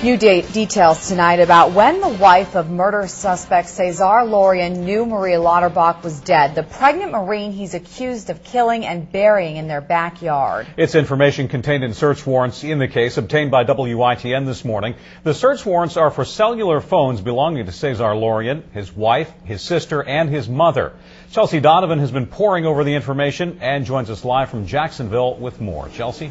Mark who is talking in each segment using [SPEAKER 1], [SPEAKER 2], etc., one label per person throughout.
[SPEAKER 1] New details tonight about when the wife of murder suspect Cesar Laurean knew Maria Lauterbach was dead, the pregnant Marine he's accused of killing and burying in their backyard.
[SPEAKER 2] It's information contained in search warrants in the case obtained by WITN this morning. The search warrants are for cellular phones belonging to Cesar Laurean, his wife, his sister, and his mother. Chelsea Donovan has been poring over the information and joins us live from Jacksonville with more. Chelsea?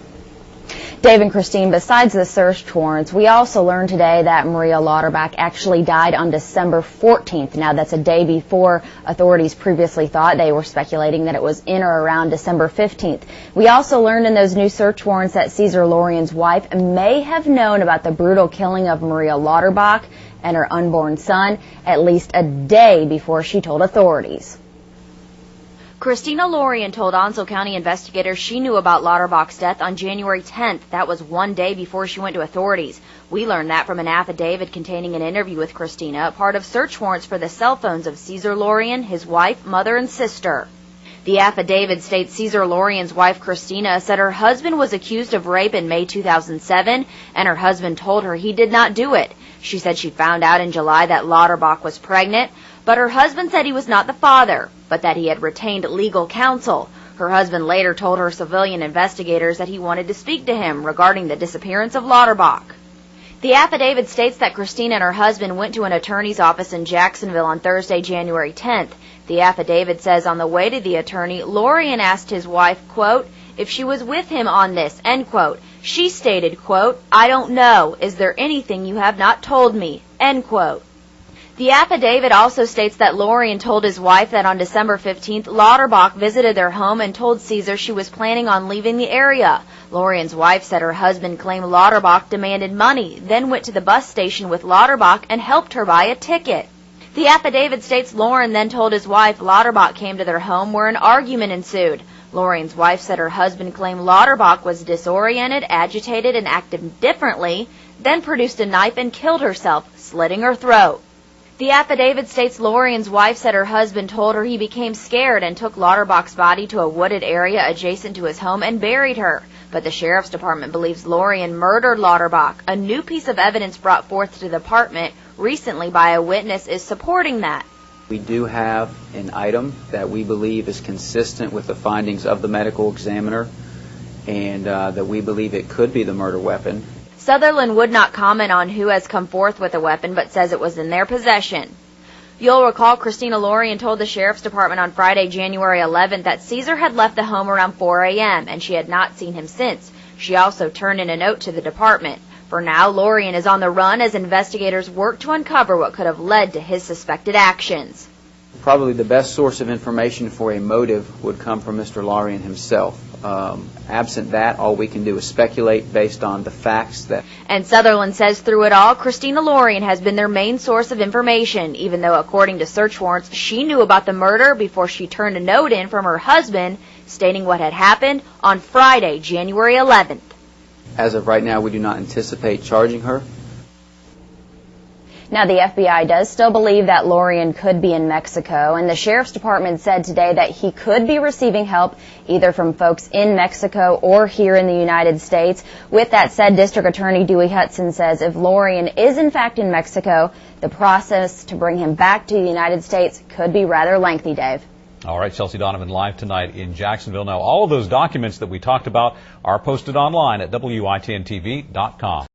[SPEAKER 3] Dave and Christine, besides the search warrants, we also learned today that Maria Lauterbach actually died on December 14th. Now, that's a day before authorities previously thought. They were speculating that it was in or around December 15th. We also learned in those new search warrants that Cesar Laurean's wife may have known about the brutal killing of Maria Lauterbach and her unborn son at least a day before she told authorities.
[SPEAKER 4] Christina Laurean told Onslow County investigators she knew about Lauterbach's death on January 10th. That was one day before she went to authorities. We learned that from an affidavit containing an interview with Christina, part of search warrants for the cell phones of Cesar Laurean, his wife, mother, and sister. The affidavit states Cesar Laurean's wife, Christina, said her husband was accused of rape in May 2007, and her husband told her he did not do it. She said she found out in July that Lauterbach was pregnant, but her husband said he was not the father, but that he had retained legal counsel. Her husband later told her civilian investigators that he wanted to speak to him regarding the disappearance of Lauterbach. The affidavit states that Christina and her husband went to an attorney's office in Jacksonville on Thursday, January 10th. The affidavit says on the way to the attorney, Laurean asked his wife, quote, if she was with him on this, end quote. She stated, quote, I don't know. Is there anything you have not told me, end quote. The affidavit also states that Laurean told his wife that on December 15th, Lauterbach visited their home and told Cesar she was planning on leaving the area. Laurean's wife said her husband claimed Lauterbach demanded money, then went to the bus station with Lauterbach and helped her buy a ticket. The affidavit states Laurean then told his wife Lauterbach came to their home where an argument ensued. Laurean's wife said her husband claimed Lauterbach was disoriented, agitated, and acted differently, then produced a knife and killed herself, slitting her throat. The affidavit states Laurean's wife said her husband told her he became scared and took Lauterbach's body to a wooded area adjacent to his home and buried her. But the sheriff's department believes Laurean murdered Lauterbach. A new piece of evidence brought forth to the department recently by a witness is supporting that.
[SPEAKER 5] We do have an item that we believe is consistent with the findings of the medical examiner, and that we believe it could be the murder weapon.
[SPEAKER 4] Sutherland would not comment on who has come forth with a weapon, but says it was in their possession. You'll recall Christina Laurean told the sheriff's department on Friday, January 11th, that Cesar had left the home around 4 a.m., and she had not seen him since. She also turned in a note to the department. For now, Laurean is on the run as investigators work to uncover what could have led to his suspected actions.
[SPEAKER 5] Probably the best source of information for a motive would come from Mr. Laurean himself. Absent that, all we can do is speculate based on the facts that...
[SPEAKER 4] And Sutherland says through it all, Christina Laurean has been their main source of information, even though according to search warrants, she knew about the murder before she turned a note in from her husband stating what had happened on Friday, January 11th.
[SPEAKER 5] As of right now, we do not anticipate charging her.
[SPEAKER 3] Now, the FBI does still believe that Laurean could be in Mexico, and the sheriff's department said today that he could be receiving help either from folks in Mexico or here in the United States. With that said, District Attorney Dewey Hudson says if Laurean is in fact in Mexico, the process to bring him back to the United States could be rather lengthy, Dave.
[SPEAKER 2] All right, Chelsea Donovan live tonight in Jacksonville. Now, all of those documents that we talked about are posted online at WITN-TV.com.